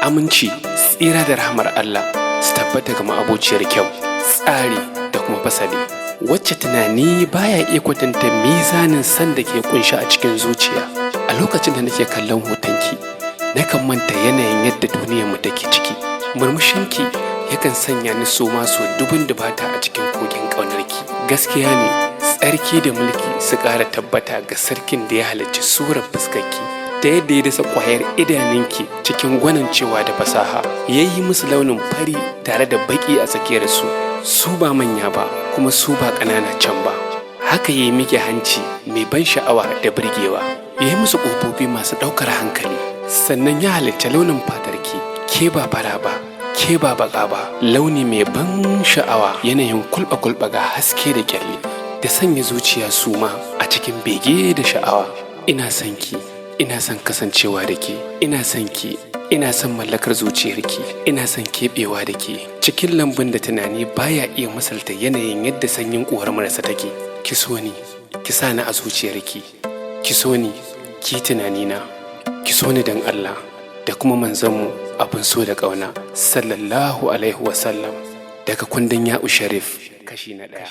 aminci, tsira da rahmar Allah su tabbata ga ma'abociyar kyau, tsari da kuma fasali, wacce tunani baya iya kwatanta mizanin san da ke kunshi a cikin zuciya. A lokacin da nake kallon hotonki, nakan manta yanayin yadda duniyar mu take ciki. Murmushinki yakan sanya ni soma so dubun dubata a cikin kogin ƙaunarki. Gaskiya ne, tsarki da mulki su ƙara tabbata ga sarkin da ya halarci surar fuskarki, ta yadda ya dasa ƙwayar idanunki cikin gwanincewa da fasaha, ya yi musu launin fari tare da baƙi a tsakiyarsu. Su ba manya ba, kuma su ba ƙanana can ba. Haka ya yi miki hanci mai ban sha'awa da birgewa, ya yi musu ƙofofi masu ɗaukar hankali, sannan ya halarci launin fatarki, ke ba fara ba, ke ba baƙa ba, launi mai ban sha'awa, yanayin kulɓa-kulɓa ga haske da ƙyalli, da sanya zuciya suma a cikin bege da sha'awa. Ina son ki, ina son kasancewa da ke, ina son ki, ina son mallakar zuciyarki, ina son keɓewa da ke cikin lambun da tunani baya iya misalta yanayin yadda sanyin ƙuwar marasa take. Ki so ni, ki sa ni a zuciyarki, ki so ni, ki tunanina, ki so ni don Allah da kuma manzanmu abin so da ƙauna sallallahu alaihi wasallam, daga kundin Ya'u Sharif kashi na ɗaya.